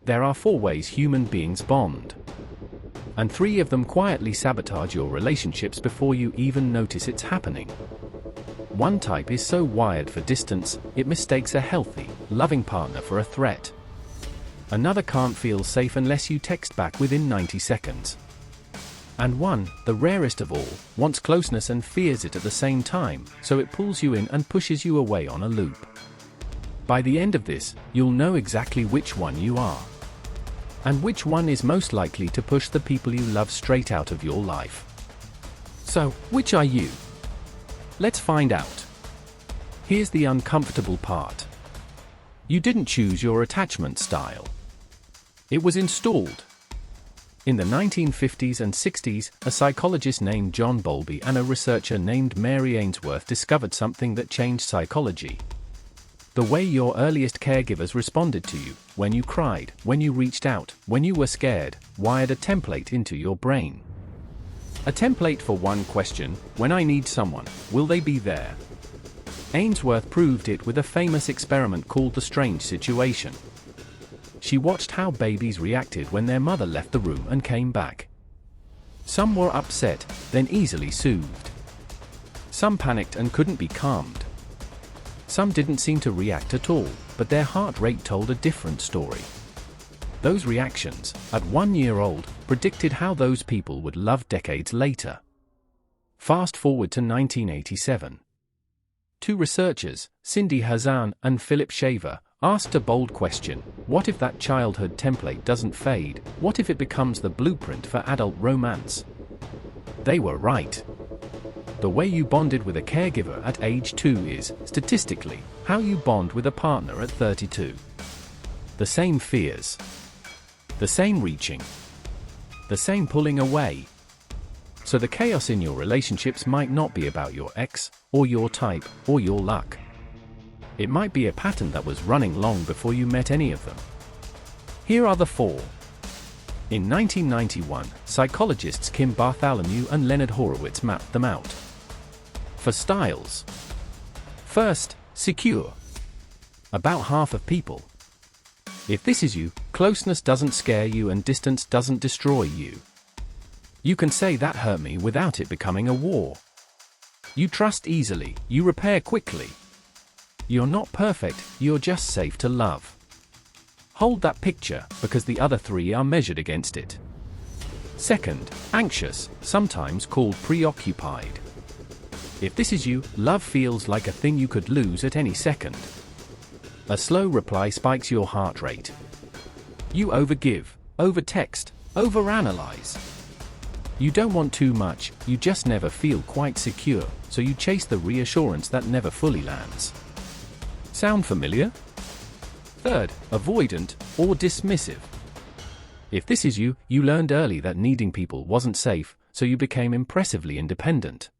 There are 4 ways human beings bond. And 3 of them quietly sabotage your relationships before you even notice it's happening. One type is so wired for distance, it mistakes a healthy, loving partner for a threat. Another can't feel safe unless you text back within 90 seconds. And one, the rarest of all, wants closeness and fears it at the same time, so it pulls you in and pushes you away on a loop. By the end of this, you'll know exactly which one you are. And which one is most likely to push the people you love straight out of your life. So, which are you? Let's find out. Here's the uncomfortable part. You didn't choose your attachment style. It was installed. In the 1950s and 60s, a psychologist named John Bowlby and a researcher named Mary Ainsworth discovered something that changed psychology. The way your earliest caregivers responded to you, when you cried, when you reached out, when you were scared, wired a template into your brain. A template for one question: when I need someone, will they be there? Ainsworth proved it with a famous experiment called the strange situation. She watched how babies reacted when their mother left the room and came back. Some were upset, then easily soothed. Some panicked and couldn't be calmed. Some didn't seem to react at all, but their heart rate told a different story. Those reactions, at 1 year old, predicted how those people would love decades later. Fast forward to 1987. 2 researchers, Cindy Hazan and Philip Shaver, asked a bold question: what if that childhood template doesn't fade? What if it becomes the blueprint for adult romance? They were right. The way you bonded with a caregiver at age 2 is, statistically, how you bond with a partner at 32. The same fears. The same reaching. The same pulling away. So the chaos in your relationships might not be about your ex, or your type, or your luck. It might be a pattern that was running long before you met any of them. Here are the 4. In 1991, psychologists Kim Bartholomew and Leonard Horowitz mapped them out. For styles. First, secure. About half of people. If this is you, closeness doesn't scare you and distance doesn't destroy you. You can say that hurt me without it becoming a war. You trust easily, you repair quickly. You're not perfect, you're just safe to love. Hold that picture, because the other 3 are measured against it. Second, anxious, sometimes called preoccupied. If this is you, love feels like a thing you could lose at any second. A slow reply spikes your heart rate. You overgive, overtext, overanalyze. You don't want too much, you just never feel quite secure, so you chase the reassurance that never fully lands. Sound familiar? Third, avoidant, or dismissive. If this is you, you learned early that needing people wasn't safe, so you became impressively independent.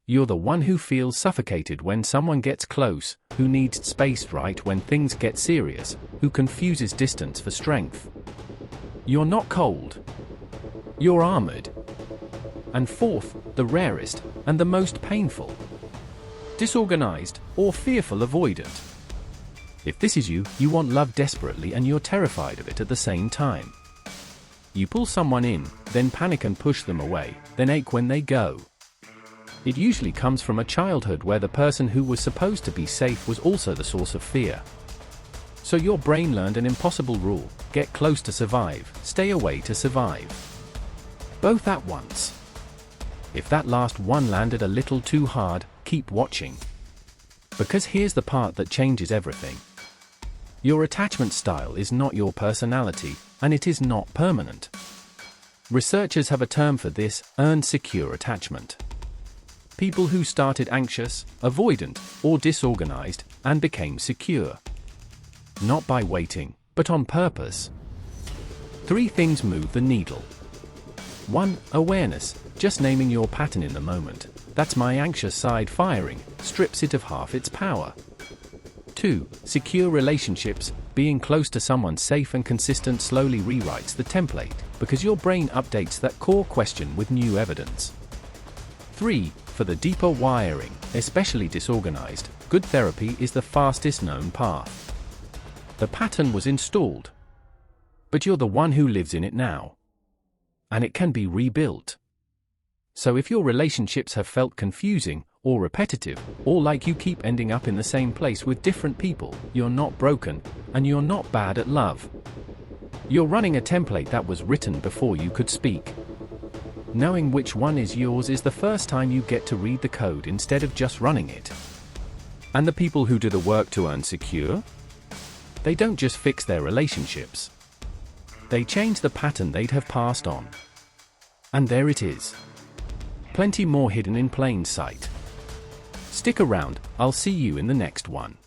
You're the one who feels suffocated when someone gets close, who needs space right when things get serious, who confuses distance for strength. You're not cold. You're armored. And fourth, the rarest, and the most painful. Disorganized, or fearful-avoidant. If this is you, you want love desperately and you're terrified of it at the same time. You pull someone in, then panic and push them away, then ache when they go. It usually comes from a childhood where the person who was supposed to be safe was also the source of fear. So your brain learned an impossible rule: get close to survive, stay away to survive. Both at once. If that last one landed a little too hard, keep watching. Because here's the part that changes everything. Your attachment style is not your personality, and it is not permanent. Researchers have a term for this: earned secure attachment. People who started anxious, avoidant, or disorganized, and became secure. Not by waiting, but on purpose. 3 things move the needle. 1. Awareness, just naming your pattern in the moment. That's my anxious side firing, strips it of half its power. 2. Secure relationships, being close to someone safe and consistent slowly rewrites the template, because your brain updates that core question with new evidence. 3. For the deeper wiring, especially disorganized, good therapy is the fastest known path. The pattern was installed. But you're the one who lives in it now. And it can be rebuilt. So if your relationships have felt confusing, or repetitive, or like you keep ending up in the same place with different people, you're not broken, and you're not bad at love. You're running a template that was written before you could speak. Knowing which one is yours is the first time you get to read the code instead of just running it. And the people who do the work to earn secure? They don't just fix their relationships. They change the pattern they'd have passed on. And there it is. Plenty more hidden in plain sight. Stick around, I'll see you in the next one.